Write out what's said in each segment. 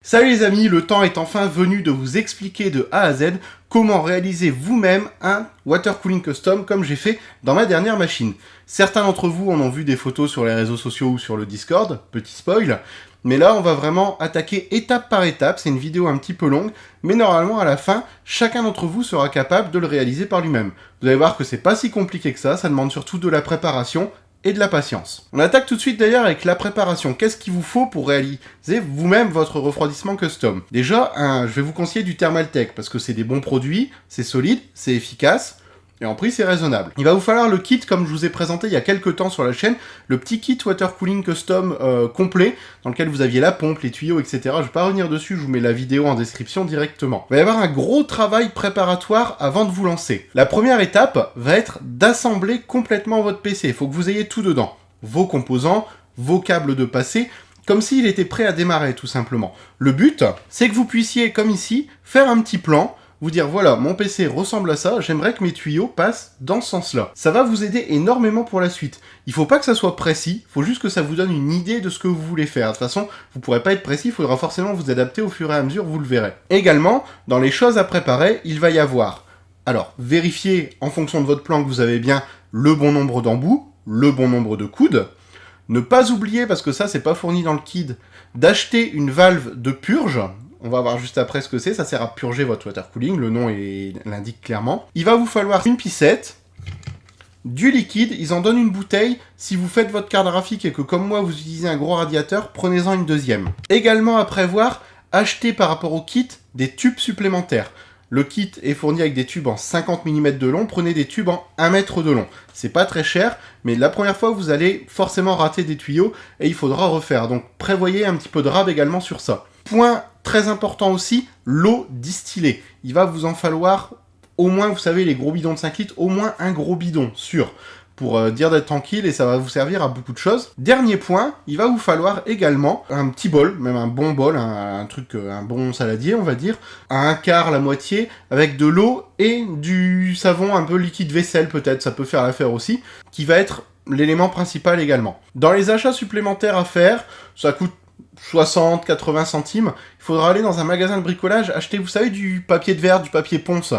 Salut les amis, le temps est enfin venu de vous expliquer de A à Z comment réaliser vous-même un water cooling custom comme j'ai fait dans ma dernière machine. Certains d'entre vous en ont vu des photos sur les réseaux sociaux ou sur le Discord, petit spoil, mais là on va vraiment attaquer étape par étape, c'est une vidéo un petit peu longue, mais normalement à la fin, chacun d'entre vous sera capable de le réaliser par lui-même. Vous allez voir que c'est pas si compliqué que ça demande surtout de la préparation et de la patience. On attaque tout de suite d'ailleurs avec la préparation. Qu'est-ce qu'il vous faut pour réaliser vous-même votre refroidissement custom? Déjà, je vais vous conseiller du Thermaltake parce que c'est des bons produits, c'est solide, c'est efficace, et en prix c'est raisonnable. Il va vous falloir le kit comme je vous ai présenté il y a quelques temps sur la chaîne, le petit kit water cooling custom complet, dans lequel vous aviez la pompe, les tuyaux, etc. Je vais pas revenir dessus, je vous mets la vidéo en description directement. Il va y avoir un gros travail préparatoire avant de vous lancer. La première étape va être d'assembler complètement votre PC. Il faut que vous ayez tout dedans. Vos composants, vos câbles de passé, comme s'il était prêt à démarrer tout simplement. Le but, c'est que vous puissiez, comme ici, faire un petit plan, vous dire voilà, mon PC ressemble à ça, j'aimerais que mes tuyaux passent dans ce sens-là. Ça va vous aider énormément pour la suite. Il faut pas que ça soit précis, il faut juste que ça vous donne une idée de ce que vous voulez faire. De toute façon, vous pourrez pas être précis, il faudra forcément vous adapter au fur et à mesure, vous le verrez. Également, dans les choses à préparer, il va y avoir, alors, vérifiez en fonction de votre plan que vous avez bien le bon nombre d'embouts, le bon nombre de coudes. Ne pas oublier, parce que ça c'est pas fourni dans le kit, d'acheter une valve de purge. On va voir juste après ce que c'est, ça sert à purger votre water cooling, le nom l'indique clairement. Il va vous falloir une pissette, du liquide, ils en donnent une bouteille. Si vous faites votre carte graphique et que comme moi vous utilisez un gros radiateur, prenez-en une deuxième. Également à prévoir, achetez par rapport au kit des tubes supplémentaires. Le kit est fourni avec des tubes en 50 mm de long, prenez des tubes en 1 mètre de long. C'est pas très cher, mais la première fois vous allez forcément rater des tuyaux et il faudra refaire. Donc prévoyez un petit peu de rab également sur ça. Point très important aussi, l'eau distillée. Il va vous en falloir au moins, vous savez, les gros bidons de 5 litres, au moins un gros bidon, sûr, pour dire d'être tranquille et ça va vous servir à beaucoup de choses. Dernier point, il va vous falloir également un petit bol, même un bon bol, un truc, un bon saladier, on va dire, à un quart, la moitié, avec de l'eau et du savon un peu liquide vaisselle peut-être, ça peut faire l'affaire aussi, qui va être l'élément principal également. Dans les achats supplémentaires à faire, ça coûte 60, 80 centimes, il faudra aller dans un magasin de bricolage, acheter, vous savez, du papier de verre, du papier ponce,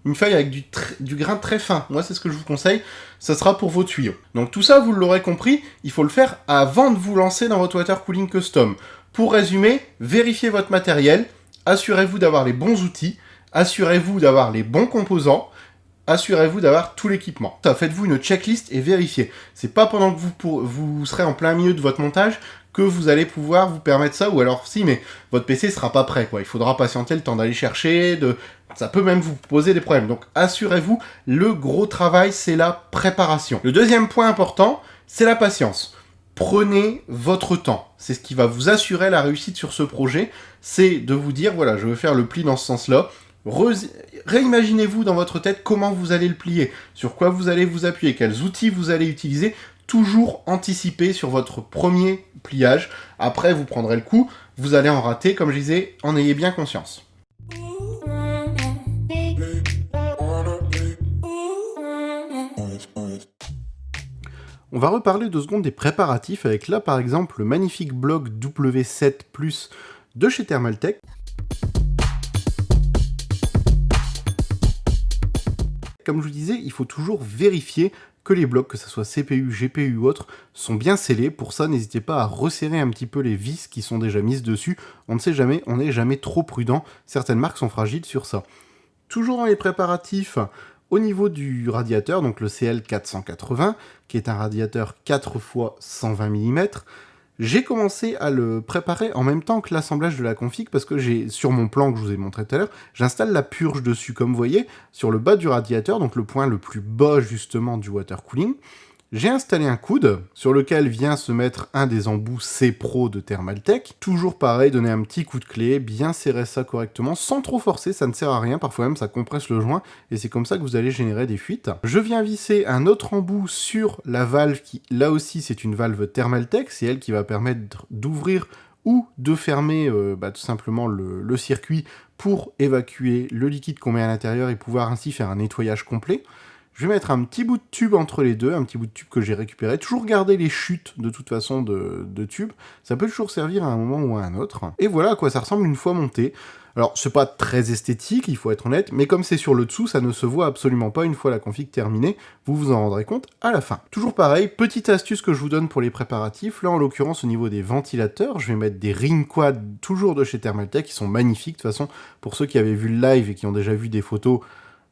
une feuille avec du grain très fin. Moi, c'est ce que je vous conseille. Ça sera pour vos tuyaux. Donc tout ça, vous l'aurez compris, il faut le faire avant de vous lancer dans votre water cooling custom. Pour résumer, vérifiez votre matériel, assurez-vous d'avoir les bons outils, assurez-vous d'avoir les bons composants, assurez-vous d'avoir tout l'équipement. Faites-vous une checklist et vérifiez. C'est pas pendant que vous serez en plein milieu de votre montage que vous allez pouvoir vous permettre ça, ou alors si, mais votre PC sera pas prêt, quoi. Il faudra patienter le temps d'aller chercher, ça peut même vous poser des problèmes. Donc assurez-vous, le gros travail, c'est la préparation. Le deuxième point important, c'est la patience. Prenez votre temps. C'est ce qui va vous assurer la réussite sur ce projet. C'est de vous dire, voilà, je veux faire le pli dans ce sens-là. Réimaginez-vous dans votre tête comment vous allez le plier, sur quoi vous allez vous appuyer, quels outils vous allez utiliser. Toujours anticiper sur votre premier pliage. Après, vous prendrez le coup, vous allez en rater, comme je disais, en ayez bien conscience. On va reparler 2 secondes des préparatifs avec là, par exemple, le magnifique bloc W7+, de chez Thermaltake. Comme je vous disais, il faut toujours vérifier que les blocs, que ce soit CPU, GPU ou autres, sont bien scellés. Pour ça, n'hésitez pas à resserrer un petit peu les vis qui sont déjà mises dessus. On ne sait jamais, on n'est jamais trop prudent. Certaines marques sont fragiles sur ça. Toujours dans les préparatifs, au niveau du radiateur, donc le CL480, qui est un radiateur 4 x 120 mm, j'ai commencé à le préparer en même temps que l'assemblage de la config parce que sur mon plan que je vous ai montré tout à l'heure, j'installe la purge dessus, comme vous voyez, sur le bas du radiateur, donc le point le plus bas justement du water cooling. J'ai installé un coude sur lequel vient se mettre un des embouts C-Pro de Thermaltake. Toujours pareil, donner un petit coup de clé, bien serrer ça correctement, sans trop forcer, ça ne sert à rien, parfois même ça compresse le joint, et c'est comme ça que vous allez générer des fuites. Je viens visser un autre embout sur la valve qui, là aussi, c'est une valve Thermaltake, c'est elle qui va permettre d'ouvrir ou de fermer tout simplement le circuit pour évacuer le liquide qu'on met à l'intérieur et pouvoir ainsi faire un nettoyage complet. Je vais mettre un petit bout de tube entre les deux, un petit bout de tube que j'ai récupéré. Toujours garder les chutes de toute façon de tube. Ça peut toujours servir à un moment ou à un autre. Et voilà à quoi ça ressemble une fois monté. Alors, c'est pas très esthétique, il faut être honnête, mais comme c'est sur le dessous, ça ne se voit absolument pas une fois la config terminée. Vous vous en rendrez compte à la fin. Toujours pareil, petite astuce que je vous donne pour les préparatifs. Là, en l'occurrence, au niveau des ventilateurs, je vais mettre des Ring Quad, toujours de chez Thermaltake, qui sont magnifiques. De toute façon, pour ceux qui avaient vu le live et qui ont déjà vu des photos,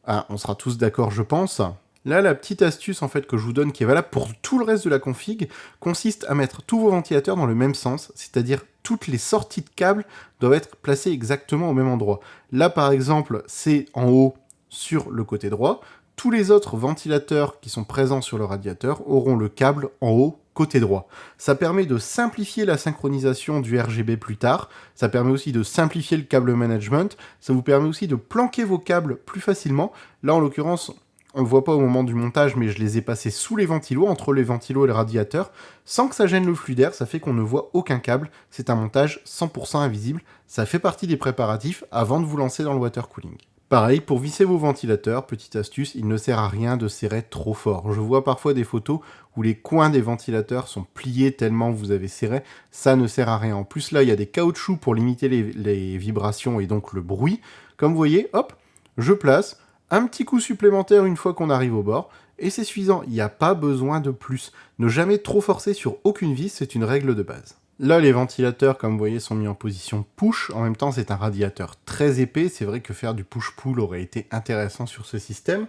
on sera tous d'accord, je pense. Là, la petite astuce en fait que je vous donne, qui est valable pour tout le reste de la config, consiste à mettre tous vos ventilateurs dans le même sens, c'est-à-dire toutes les sorties de câbles doivent être placées exactement au même endroit. Là, par exemple, c'est en haut sur le côté droit. Tous les autres ventilateurs qui sont présents sur le radiateur auront le câble en haut, côté droit. Ça permet de simplifier la synchronisation du RGB plus tard, ça permet aussi de simplifier le câble management, ça vous permet aussi de planquer vos câbles plus facilement. Là, en l'occurrence, on le voit pas au moment du montage, mais je les ai passés sous les ventilos, entre les ventilos et le radiateur, sans que ça gêne le flux d'air, ça fait qu'on ne voit aucun câble. C'est un montage 100% invisible, ça fait partie des préparatifs avant de vous lancer dans le water cooling. Pareil, pour visser vos ventilateurs, petite astuce, il ne sert à rien de serrer trop fort. Je vois parfois des photos où les coins des ventilateurs sont pliés tellement vous avez serré, ça ne sert à rien. En plus là, il y a des caoutchoucs pour limiter les vibrations et donc le bruit. Comme vous voyez, hop, je place un petit coup supplémentaire une fois qu'on arrive au bord, et c'est suffisant, il n'y a pas besoin de plus. Ne jamais trop forcer sur aucune vis, c'est une règle de base. Là, les ventilateurs, comme vous voyez, sont mis en position push. En même temps, c'est un radiateur très épais. C'est vrai que faire du push-pull aurait été intéressant sur ce système.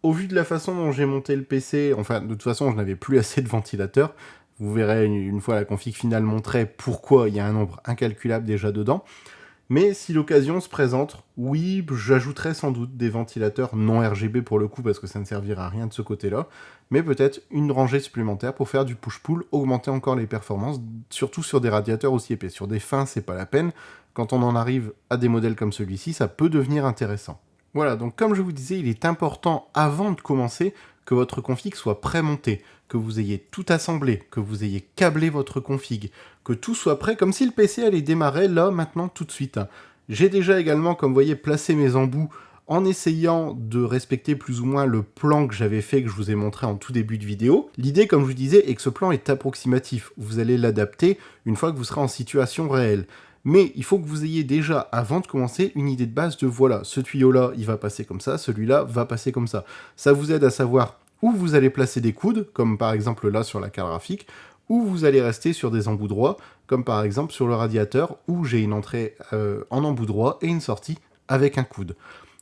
Au vu de la façon dont j'ai monté le PC, enfin, de toute façon, je n'avais plus assez de ventilateurs. Vous verrez une fois la config finale montrer pourquoi il y a un nombre incalculable déjà dedans. Mais si l'occasion se présente, oui, j'ajouterai sans doute des ventilateurs non RGB pour le coup, parce que ça ne servira à rien de ce côté-là, mais peut-être une rangée supplémentaire pour faire du push-pull, augmenter encore les performances, surtout sur des radiateurs aussi épais. Sur des fins, c'est pas la peine. Quand on en arrive à des modèles comme celui-ci, ça peut devenir intéressant. Voilà, donc comme je vous disais, il est important, avant de commencer, que votre config soit pré-monté, que vous ayez tout assemblé, que vous ayez câblé votre config, que tout soit prêt, comme si le PC allait démarrer là, maintenant, tout de suite. J'ai déjà également, comme vous voyez, placé mes embouts en essayant de respecter plus ou moins le plan que j'avais fait, que je vous ai montré en tout début de vidéo. L'idée, comme je vous disais, est que ce plan est approximatif. Vous allez l'adapter une fois que vous serez en situation réelle. Mais il faut que vous ayez déjà, avant de commencer, une idée de base de voilà, ce tuyau-là, il va passer comme ça, celui-là va passer comme ça. Ça vous aide à savoir où vous allez placer des coudes, comme par exemple là sur la carte graphique, où vous allez rester sur des embouts droits, comme par exemple sur le radiateur, où j'ai une entrée en embout droit et une sortie avec un coude.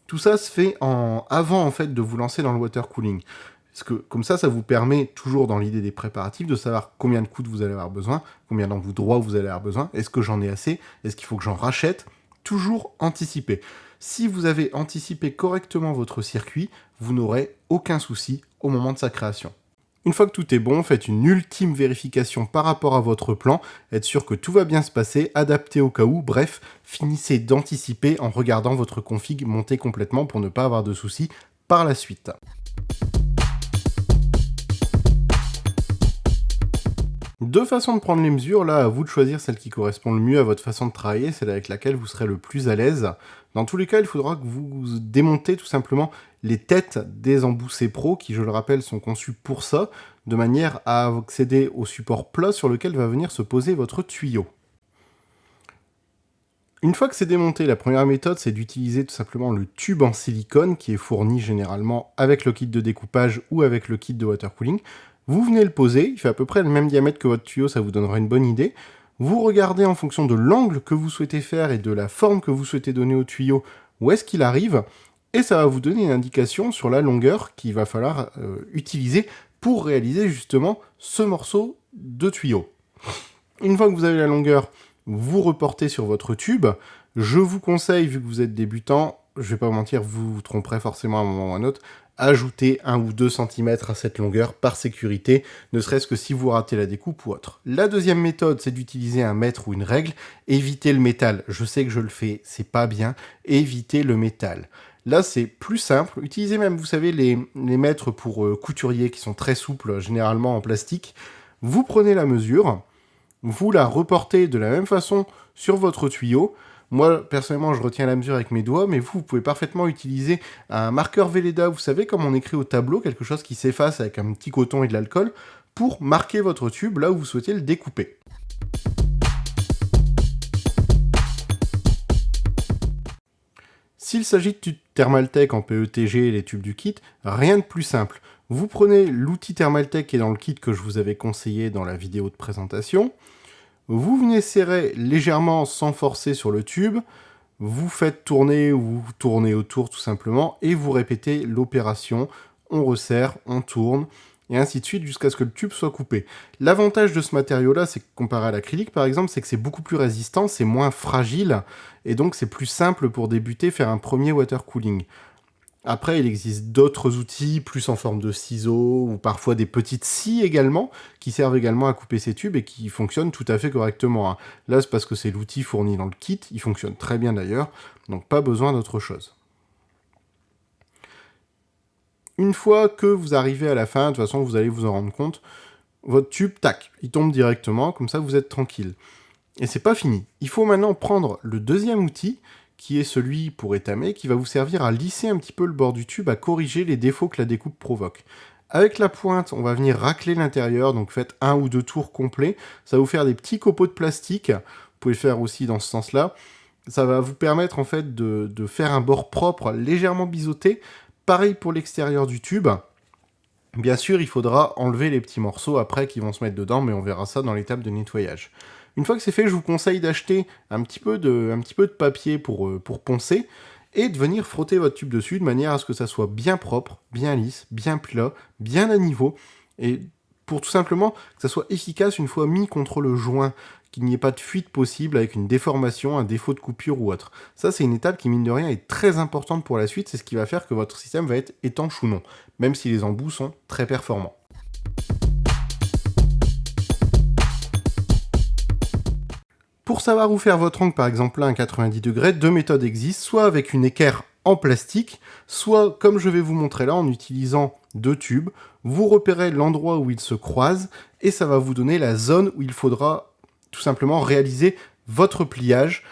Tout ça se fait avant en fait de vous lancer dans le water cooling. Parce que comme ça vous permet, toujours dans l'idée des préparatifs, de savoir combien de coudes vous allez avoir besoin, combien d'embouts droits vous allez avoir besoin, est-ce que j'en ai assez, est-ce qu'il faut que j'en rachète, toujours anticiper. Si vous avez anticipé correctement votre circuit, vous n'aurez aucun souci au moment de sa création. Une fois que tout est bon, faites une ultime vérification par rapport à votre plan, être sûr que tout va bien se passer, adapter au cas où, bref, finissez d'anticiper en regardant votre config monter complètement pour ne pas avoir de soucis par la suite. Deux façons de prendre les mesures, là, à vous de choisir celle qui correspond le mieux à votre façon de travailler, celle avec laquelle vous serez le plus à l'aise. Dans tous les cas, il faudra que vous démontez tout simplement les têtes des embouts C-Pro, qui, je le rappelle, sont conçus pour ça, de manière à accéder au support plat sur lequel va venir se poser votre tuyau. Une fois que c'est démonté, la première méthode, c'est d'utiliser tout simplement le tube en silicone, qui est fourni généralement avec le kit de découpage ou avec le kit de water cooling. Vous venez le poser, il fait à peu près le même diamètre que votre tuyau, ça vous donnera une bonne idée. Vous regardez en fonction de l'angle que vous souhaitez faire et de la forme que vous souhaitez donner au tuyau, où est-ce qu'il arrive, et ça va vous donner une indication sur la longueur qu'il va falloir utiliser pour réaliser justement ce morceau de tuyau. Une fois que vous avez la longueur, vous reportez sur votre tube. Je vous conseille, vu que vous êtes débutant, je vais pas vous mentir, vous vous tromperez forcément à un moment ou à un autre, ajoutez 1 ou 2 cm à cette longueur par sécurité, ne serait-ce que si vous ratez la découpe ou autre. La deuxième méthode, c'est d'utiliser un mètre ou une règle. Évitez le métal. Je sais que je le fais, c'est pas bien. Évitez le métal. Là, c'est plus simple. Utilisez même, vous savez, les mètres pour couturier qui sont très souples, généralement en plastique. Vous prenez la mesure, vous la reportez de la même façon sur votre tuyau. Moi, personnellement, je retiens la mesure avec mes doigts, mais vous pouvez parfaitement utiliser un marqueur Velleda, vous savez, comme on écrit au tableau, quelque chose qui s'efface avec un petit coton et de l'alcool, pour marquer votre tube là où vous souhaitez le découper. S'il s'agit de tubes Thermaltake en PETG et les tubes du kit, rien de plus simple. Vous prenez l'outil Thermaltake qui est dans le kit que je vous avais conseillé dans la vidéo de présentation, vous venez serrer légèrement sans forcer sur le tube, vous faites tourner ou vous tournez autour tout simplement, et vous répétez l'opération, on resserre, on tourne, et ainsi de suite jusqu'à ce que le tube soit coupé. L'avantage de ce matériau-là, c'est que comparé à l'acrylique par exemple, c'est que c'est beaucoup plus résistant, c'est moins fragile, et donc c'est plus simple pour débuter, faire un premier water cooling. Après, il existe d'autres outils, plus en forme de ciseaux, ou parfois des petites scies également, qui servent également à couper ces tubes et qui fonctionnent tout à fait correctement, hein. Là, c'est parce que c'est l'outil fourni dans le kit, il fonctionne très bien d'ailleurs, donc pas besoin d'autre chose. Une fois que vous arrivez à la fin, de toute façon, vous allez vous en rendre compte, votre tube, tac, il tombe directement, comme ça vous êtes tranquille. Et c'est pas fini. Il faut maintenant prendre le deuxième outil, qui est celui pour étamer, qui va vous servir à lisser un petit peu le bord du tube, à corriger les défauts que la découpe provoque. Avec la pointe, on va venir racler l'intérieur, donc faites 1 ou 2 tours complets. Ça va vous faire des petits copeaux de plastique, vous pouvez le faire aussi dans ce sens-là. Ça va vous permettre en fait de faire un bord propre, légèrement biseauté. Pareil pour l'extérieur du tube. Bien sûr, il faudra enlever les petits morceaux après qui vont se mettre dedans, mais on verra ça dans l'étape de nettoyage. Une fois que c'est fait, je vous conseille d'acheter un petit peu de papier pour poncer, et de venir frotter votre tube dessus de manière à ce que ça soit bien propre, bien lisse, bien plat, bien à niveau, et pour tout simplement que ça soit efficace une fois mis contre le joint, qu'il n'y ait pas de fuite possible avec une déformation, un défaut de coupure ou autre. Ça, c'est une étape qui, mine de rien, est très importante pour la suite, c'est ce qui va faire que votre système va être étanche ou non, même si les embouts sont très performants. Pour savoir où faire votre angle, par exemple là, à 90 degrés, 2 méthodes existent, soit avec une équerre en plastique, soit, comme je vais vous montrer là, en utilisant 2 tubes, vous repérez l'endroit où ils se croisent, et ça va vous donner la zone où il faudra tout simplement réaliser votre pliage,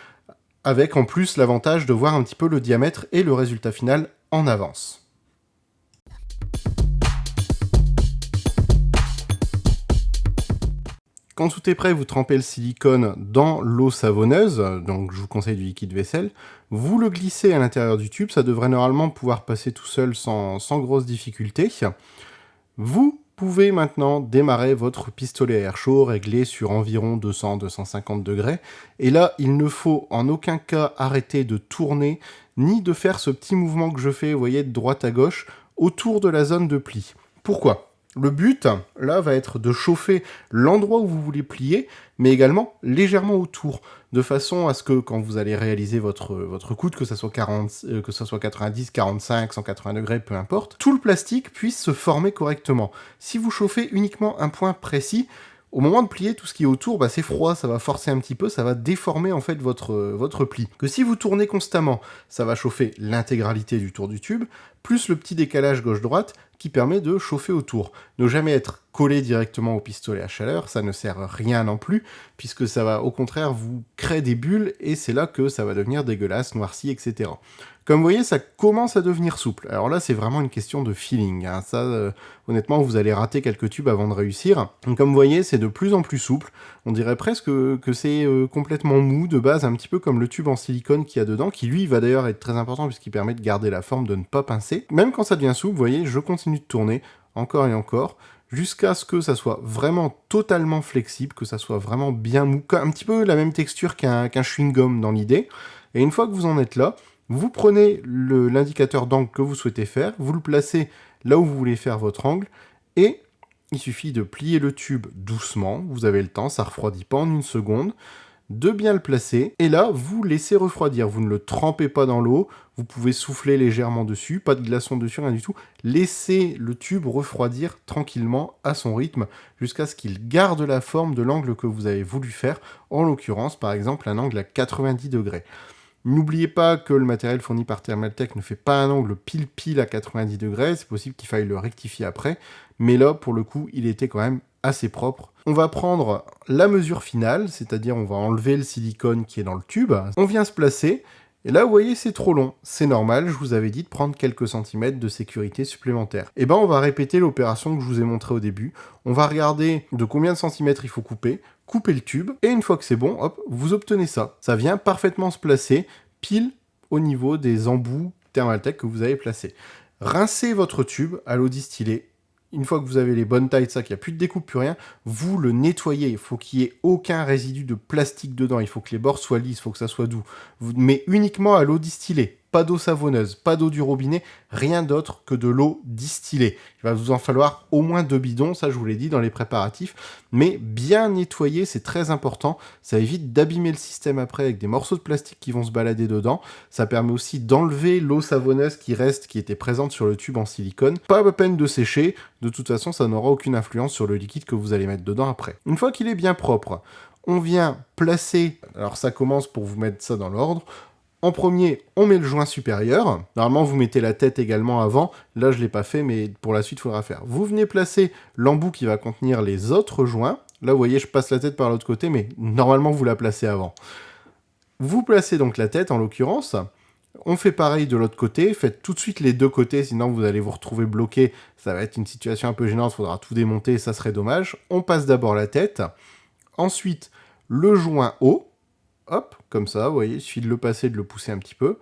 avec en plus l'avantage de voir un petit peu le diamètre et le résultat final en avance. Quand tout est prêt, vous trempez le silicone dans l'eau savonneuse, donc je vous conseille du liquide vaisselle, vous le glissez à l'intérieur du tube, ça devrait normalement pouvoir passer tout seul sans grosse difficulté. Vous pouvez maintenant démarrer votre pistolet à air chaud, réglé sur environ 200-250 degrés, et là, il ne faut en aucun cas arrêter de tourner, ni de faire ce petit mouvement que je fais, vous voyez, de droite à gauche, autour de la zone de pli. Pourquoi ? Le but, là, va être de chauffer l'endroit où vous voulez plier, mais également légèrement autour, de façon à ce que, quand vous allez réaliser votre coude, que ça soit 90, 45, 180 degrés, peu importe, tout le plastique puisse se former correctement. Si vous chauffez uniquement un point précis, au moment de plier, tout ce qui est autour, c'est froid, ça va forcer un petit peu, ça va déformer en fait votre pli. Que si vous tournez constamment, ça va chauffer l'intégralité du tour du tube, plus le petit décalage gauche-droite qui permet de chauffer autour. Ne jamais être collé directement au pistolet à chaleur, ça ne sert à rien non plus, puisque ça va au contraire vous créer des bulles, et c'est là que ça va devenir dégueulasse, noirci, etc. Comme vous voyez, ça commence à devenir souple. Alors là, c'est vraiment une question de feeling, hein. Ça, honnêtement, vous allez rater quelques tubes avant de réussir. Donc, comme vous voyez, c'est de plus en plus souple. On dirait presque que c'est complètement mou de base, un petit peu comme le tube en silicone qu'il y a dedans, qui lui va d'ailleurs être très important puisqu'il permet de garder la forme, de ne pas pincer. Même quand ça devient souple, vous voyez, je continue de tourner, encore et encore, jusqu'à ce que ça soit vraiment totalement flexible, que ça soit vraiment bien mou, un petit peu la même texture qu'un chewing-gum dans l'idée. Et une fois que vous en êtes là, vous prenez l'indicateur d'angle que vous souhaitez faire, vous le placez là où vous voulez faire votre angle, et il suffit de plier le tube doucement, vous avez le temps, ça refroidit pas en une seconde, de bien le placer, et là, vous laissez refroidir. Vous ne le trempez pas dans l'eau, vous pouvez souffler légèrement dessus, pas de glaçon dessus, rien du tout. Laissez le tube refroidir tranquillement à son rythme, jusqu'à ce qu'il garde la forme de l'angle que vous avez voulu faire, en l'occurrence, par exemple, un angle à 90 degrés. N'oubliez pas que le matériel fourni par Thermaltake ne fait pas un angle pile à 90 degrés, c'est possible qu'il faille le rectifier après, mais là, pour le coup, il était quand même assez propre. On va prendre la mesure finale, c'est-à-dire on va enlever le silicone qui est dans le tube. On vient se placer, et là vous voyez c'est trop long. C'est normal, je vous avais dit de prendre quelques centimètres de sécurité supplémentaires. Et ben on va répéter l'opération que je vous ai montrée au début. On va regarder de combien de centimètres il faut couper le tube, et une fois que c'est bon, hop, vous obtenez ça. Ça vient parfaitement se placer pile au niveau des embouts Thermaltake que vous avez placés. Rincez votre tube à l'eau distillée. Une fois que vous avez les bonnes tailles de ça, qu'il n'y a plus de découpe, plus rien, vous le nettoyez. Il faut qu'il n'y ait aucun résidu de plastique dedans. Il faut que les bords soient lisses, il faut que ça soit doux. Mais uniquement à l'eau distillée. Pas d'eau savonneuse, pas d'eau du robinet, rien d'autre que de l'eau distillée. Il va vous en falloir au moins 2 bidons, ça je vous l'ai dit dans les préparatifs. Mais bien nettoyer, c'est très important. Ça évite d'abîmer le système après avec des morceaux de plastique qui vont se balader dedans. Ça permet aussi d'enlever l'eau savonneuse qui reste, qui était présente sur le tube en silicone. Pas la peine de sécher. De toute façon, ça n'aura aucune influence sur le liquide que vous allez mettre dedans après. Une fois qu'il est bien propre, on vient placer... Alors ça commence pour vous mettre ça dans l'ordre. En premier, on met le joint supérieur. Normalement, vous mettez la tête également avant. Là, je ne l'ai pas fait, mais pour la suite, il faudra faire. Vous venez placer l'embout qui va contenir les autres joints. Là, vous voyez, je passe la tête par l'autre côté, mais normalement, vous la placez avant. Vous placez donc la tête, en l'occurrence. On fait pareil de l'autre côté. Faites tout de suite les deux côtés, sinon vous allez vous retrouver bloqué. Ça va être une situation un peu gênante, il faudra tout démonter, ça serait dommage. On passe d'abord la tête. Ensuite, le joint haut. Hop, comme ça, vous voyez, il suffit de le passer, de le pousser un petit peu.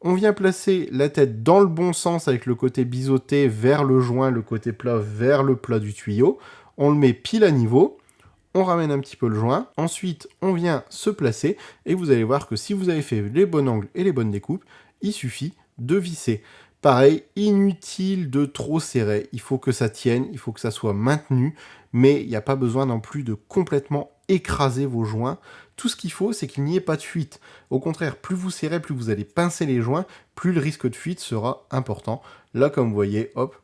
On vient placer la tête dans le bon sens avec le côté biseauté vers le joint, le côté plat vers le plat du tuyau. On le met pile à niveau. On ramène un petit peu le joint. Ensuite, on vient se placer. Et vous allez voir que si vous avez fait les bons angles et les bonnes découpes, il suffit de visser. Pareil, inutile de trop serrer. Il faut que ça tienne, il faut que ça soit maintenu. Mais il n'y a pas besoin non plus de complètement écraser vos joints. Tout ce qu'il faut, c'est qu'il n'y ait pas de fuite. Au contraire, plus vous serrez, plus vous allez pincer les joints, plus le risque de fuite sera important. Là, comme vous voyez, hop,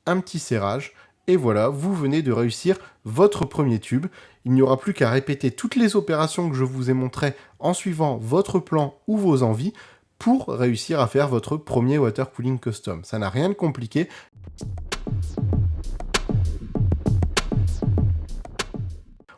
un petit serrage. Et voilà, vous venez de réussir votre premier tube. Il n'y aura plus qu'à répéter toutes les opérations que je vous ai montrées en suivant votre plan ou vos envies pour réussir à faire votre premier water cooling custom. Ça n'a rien de compliqué.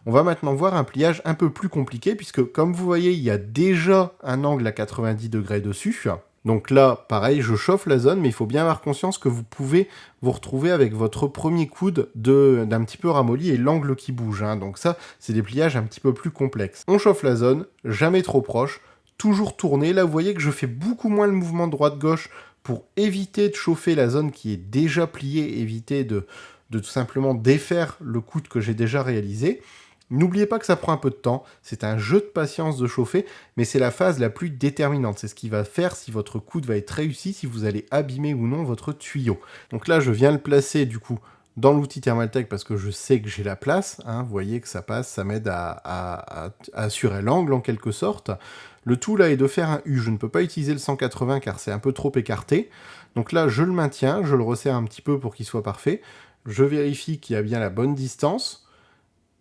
On va maintenant voir un pliage un peu plus compliqué, puisque comme vous voyez, il y a déjà un angle à 90 degrés dessus. Donc là, pareil, je chauffe la zone, mais il faut bien avoir conscience que vous pouvez vous retrouver avec votre premier coude d'un petit peu ramolli et l'angle qui bouge. Donc ça, c'est des pliages un petit peu plus complexes. On chauffe la zone, jamais trop proche, toujours tourner. Là, vous voyez que je fais beaucoup moins le mouvement droite-gauche pour éviter de chauffer la zone qui est déjà pliée, éviter de tout simplement défaire le coude que j'ai déjà réalisé. N'oubliez pas que ça prend un peu de temps, c'est un jeu de patience de chauffer, mais c'est la phase la plus déterminante. C'est ce qui va faire si votre coude va être réussi, si vous allez abîmer ou non votre tuyau. Donc là, je viens le placer du coup dans l'outil Thermaltake parce que je sais que j'ai la place. Vous voyez que ça passe, ça m'aide à assurer l'angle en quelque sorte. Le tout là est de faire un U. Je ne peux pas utiliser le 180 car c'est un peu trop écarté. Donc là, je le maintiens, je le resserre un petit peu pour qu'il soit parfait. Je vérifie qu'il y a bien la bonne distance.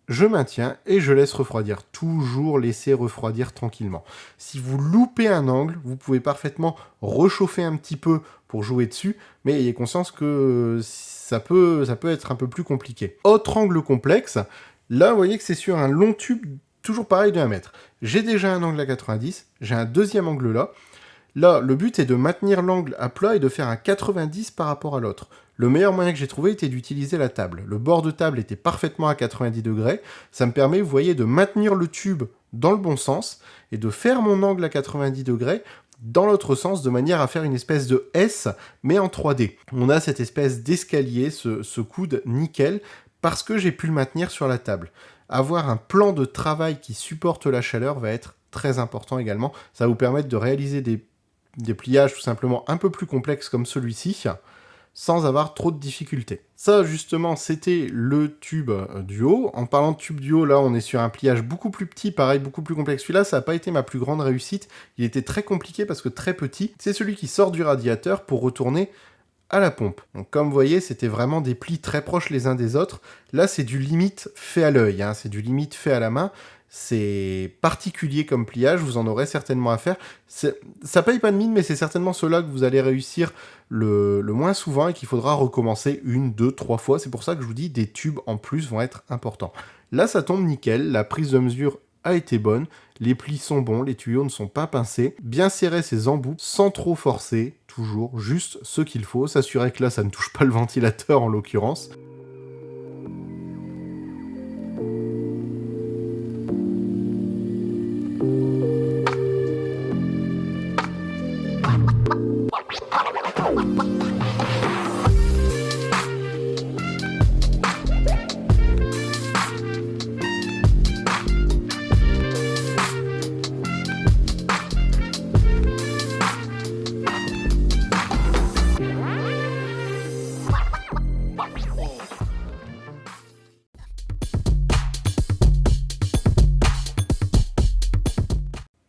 Je maintiens et je laisse refroidir. Toujours laisser refroidir tranquillement. Si vous loupez un angle, vous pouvez parfaitement rechauffer un petit peu pour jouer dessus, mais ayez conscience que ça peut être un peu plus compliqué. Autre angle complexe, là vous voyez que c'est sur un long tube, toujours pareil de 1 mètre. J'ai déjà un angle à 90, j'ai un deuxième angle là. Là, le but est de maintenir l'angle à plat et de faire un 90 par rapport à l'autre. Le meilleur moyen que j'ai trouvé était d'utiliser la table. Le bord de table était parfaitement à 90 degrés. Ça me permet, vous voyez, de maintenir le tube dans le bon sens et de faire mon angle à 90 degrés dans l'autre sens de manière à faire une espèce de S, mais en 3D. On a cette espèce d'escalier, ce coude nickel, parce que j'ai pu le maintenir sur la table. Avoir un plan de travail qui supporte la chaleur va être très important également. Ça va vous permettre de réaliser des pliages tout simplement un peu plus complexes comme celui-ci, sans avoir trop de difficultés. Ça, justement, c'était le tube du haut. En parlant de tube du haut, là, on est sur un pliage beaucoup plus petit, pareil, beaucoup plus complexe. Celui-là, ça n'a pas été ma plus grande réussite. Il était très compliqué parce que très petit. C'est celui qui sort du radiateur pour retourner à la pompe. Donc, comme vous voyez, c'était vraiment des plis très proches les uns des autres. Là, c'est du limite fait à l'œil, c'est du limite fait à la main. C'est particulier comme pliage, vous en aurez certainement à faire. Ça paye pas de mine, mais c'est certainement cela que vous allez réussir le moins souvent et qu'il faudra recommencer 1, 2, 3 fois. C'est pour ça que je vous dis, des tubes en plus vont être importants. Là, ça tombe nickel, la prise de mesure a été bonne, les plis sont bons, les tuyaux ne sont pas pincés. Bien serrer ces embouts sans trop forcer, toujours juste ce qu'il faut. S'assurer que là, ça ne touche pas le ventilateur en l'occurrence.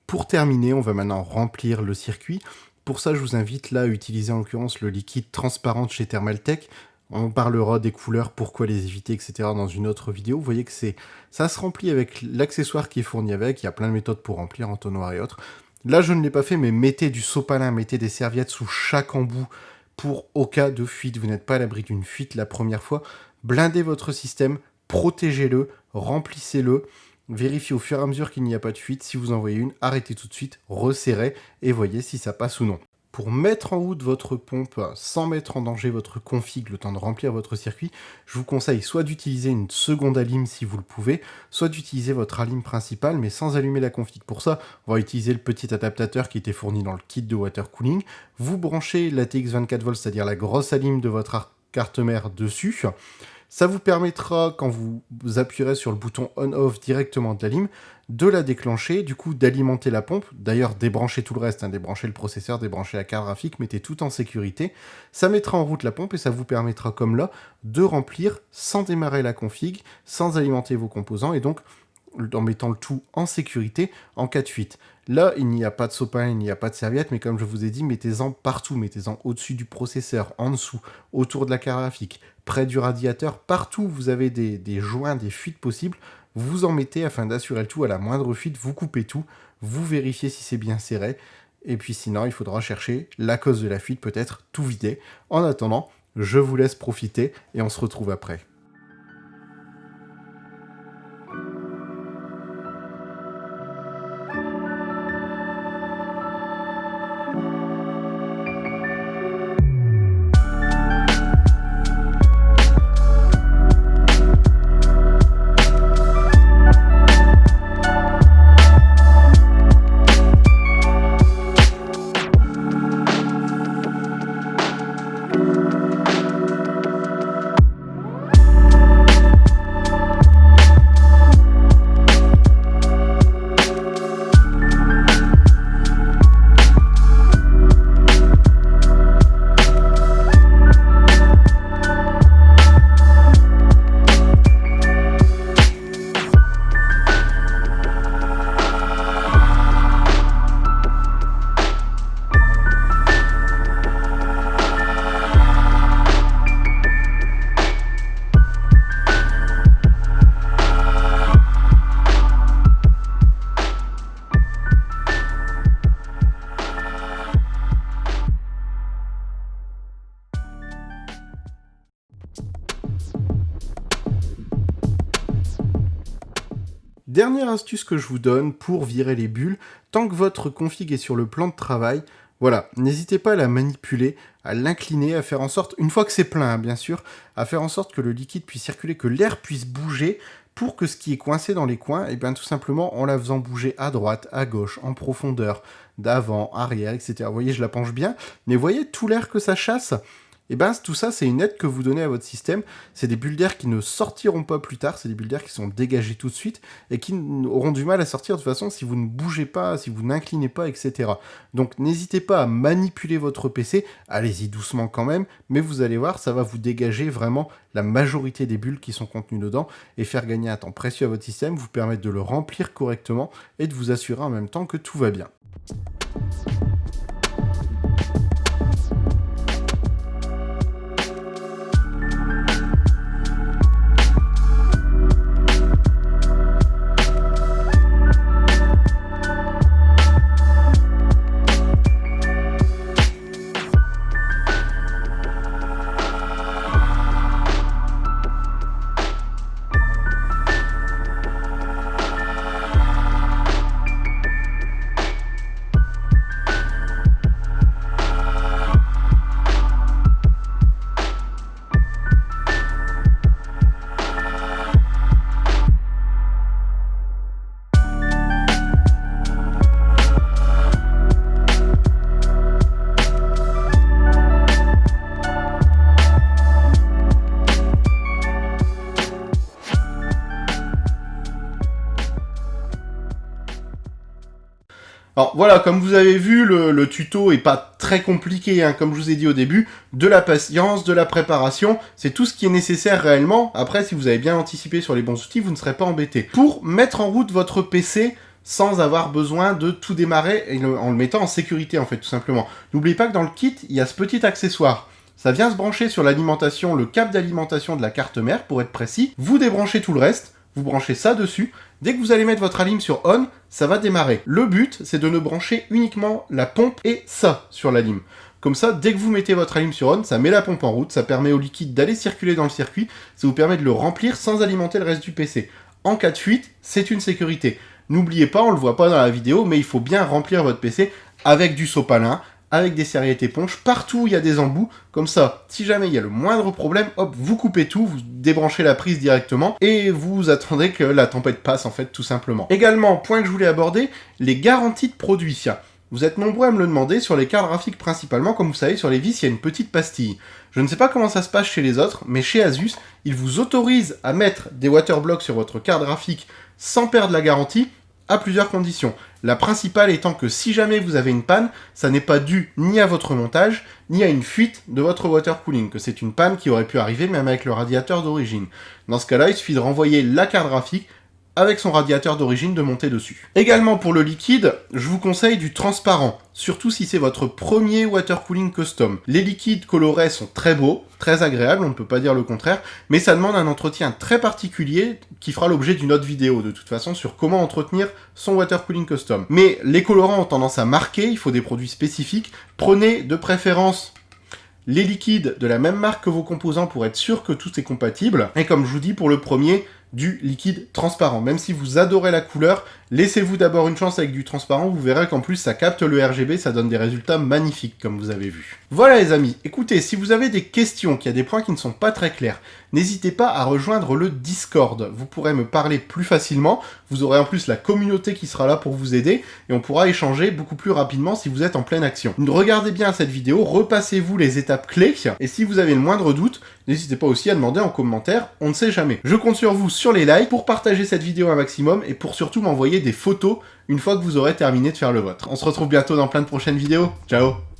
Pour terminer, on va maintenant remplir le circuit. Pour ça, je vous invite là à utiliser en l'occurrence le liquide transparent de chez Thermaltech. On parlera des couleurs, pourquoi les éviter, etc. dans une autre vidéo. Vous voyez que ça se remplit avec l'accessoire qui est fourni avec. Il y a plein de méthodes pour remplir, entonnoir et autres. Là, je ne l'ai pas fait, mais mettez du sopalin, mettez des serviettes sous chaque embout pour au cas de fuite. Vous n'êtes pas à l'abri d'une fuite la première fois. Blindez votre système, protégez-le, remplissez-le. Vérifiez au fur et à mesure qu'il n'y a pas de fuite. Si vous en voyez une, arrêtez tout de suite, resserrez et voyez si ça passe ou non. Pour mettre en route votre pompe sans mettre en danger votre config le temps de remplir votre circuit, je vous conseille soit d'utiliser une seconde alim si vous le pouvez, soit d'utiliser votre alim principale mais sans allumer la config. Pour ça, on va utiliser le petit adaptateur qui était fourni dans le kit de water cooling. Vous branchez la TX 24V, c'est-à-dire la grosse alim de votre carte mère dessus. Ça vous permettra, quand vous appuierez sur le bouton on-off directement de la lime, de la déclencher, du coup d'alimenter la pompe. D'ailleurs, débranchez tout le reste, débranchez le processeur, débranchez la carte graphique, mettez tout en sécurité. Ça mettra en route la pompe et ça vous permettra, comme là, de remplir sans démarrer la config, sans alimenter vos composants et donc en mettant le tout en sécurité en cas de fuite. Là, il n'y a pas de sopalin, il n'y a pas de serviette, mais comme je vous ai dit, mettez-en partout. Mettez-en au-dessus du processeur, en dessous, autour de la carte graphique, près du radiateur, partout où vous avez des joints, des fuites possibles, vous en mettez afin d'assurer le tout. À la moindre fuite, vous coupez tout, vous vérifiez si c'est bien serré, et puis sinon, il faudra chercher la cause de la fuite, peut-être tout vider. En attendant, je vous laisse profiter, et on se retrouve après. Dernière astuce que je vous donne pour virer les bulles, tant que votre config est sur le plan de travail, voilà, n'hésitez pas à la manipuler, à l'incliner, à faire en sorte, une fois que c'est plein bien sûr, à faire en sorte que le liquide puisse circuler, que l'air puisse bouger, pour que ce qui est coincé dans les coins, et bien tout simplement en la faisant bouger à droite, à gauche, en profondeur, d'avant, arrière, etc. Vous voyez, je la penche bien, mais vous voyez tout l'air que ça chasse ? Et ben tout ça, c'est une aide que vous donnez à votre système. C'est des bulles d'air qui ne sortiront pas plus tard, c'est des bulles d'air qui sont dégagées tout de suite et qui auront du mal à sortir de toute façon si vous ne bougez pas, si vous n'inclinez pas, etc. Donc n'hésitez pas à manipuler votre PC, allez-y doucement quand même, mais vous allez voir, ça va vous dégager vraiment la majorité des bulles qui sont contenues dedans et faire gagner un temps précieux à votre système, vous permettre de le remplir correctement et de vous assurer en même temps que tout va bien. Alors voilà, comme vous avez vu, le tuto est pas très compliqué, hein, comme je vous ai dit au début, de la patience, de la préparation, c'est tout ce qui est nécessaire réellement. Après, si vous avez bien anticipé sur les bons outils, vous ne serez pas embêté. Pour mettre en route votre PC sans avoir besoin de tout démarrer en le mettant en sécurité en fait, tout simplement. N'oubliez pas que dans le kit, il y a ce petit accessoire. Ça vient se brancher sur l'alimentation, le câble d'alimentation de la carte mère, pour être précis. Vous débranchez tout le reste, vous branchez ça dessus. Dès que vous allez mettre votre alim sur on, ça va démarrer. Le but, c'est de ne brancher uniquement la pompe et ça sur l'alim. Comme ça, dès que vous mettez votre alim sur on, ça met la pompe en route, ça permet au liquide d'aller circuler dans le circuit, ça vous permet de le remplir sans alimenter le reste du PC. En cas de fuite, c'est une sécurité. N'oubliez pas, on le voit pas dans la vidéo, mais il faut bien remplir votre PC avec du sopalin, avec des serviettes éponges, partout où il y a des embouts, comme ça, si jamais il y a le moindre problème, hop, vous coupez tout, vous débranchez la prise directement, et vous attendez que la tempête passe, en fait, tout simplement. Également, point que je voulais aborder, les garanties de produits. Vous êtes nombreux à me le demander sur les cartes graphiques principalement, comme vous savez, sur les vis, il y a une petite pastille. Je ne sais pas comment ça se passe chez les autres, mais chez Asus, ils vous autorisent à mettre des waterblocks sur votre carte graphique sans perdre la garantie, à plusieurs conditions. La principale étant que si jamais vous avez une panne, ça n'est pas dû ni à votre montage, ni à une fuite de votre water cooling, que c'est une panne qui aurait pu arriver même avec le radiateur d'origine. Dans ce cas-là, il suffit de renvoyer la carte graphique avec son radiateur d'origine de monter dessus. Également pour le liquide, je vous conseille du transparent, surtout si c'est votre premier water cooling custom. Les liquides colorés sont très beaux, très agréables, on ne peut pas dire le contraire, mais ça demande un entretien très particulier qui fera l'objet d'une autre vidéo de toute façon sur comment entretenir son water cooling custom. Mais les colorants ont tendance à marquer, il faut des produits spécifiques. Prenez de préférence les liquides de la même marque que vos composants pour être sûr que tout est compatible. Et comme je vous dis pour le premier, du liquide transparent. Même si vous adorez la couleur, laissez-vous d'abord une chance avec du transparent, vous verrez qu'en plus ça capte le RGB, ça donne des résultats magnifiques comme vous avez vu. Voilà les amis, écoutez, si vous avez des questions, qu'il y a des points qui ne sont pas très clairs, n'hésitez pas à rejoindre le Discord, vous pourrez me parler plus facilement, vous aurez en plus la communauté qui sera là pour vous aider, et on pourra échanger beaucoup plus rapidement si vous êtes en pleine action. Regardez bien cette vidéo, repassez-vous les étapes clés, et si vous avez le moindre doute, n'hésitez pas aussi à demander en commentaire, on ne sait jamais. Je compte sur vous sur les likes pour partager cette vidéo un maximum et pour surtout m'envoyer des photos une fois que vous aurez terminé de faire le vôtre. On se retrouve bientôt dans plein de prochaines vidéos. Ciao!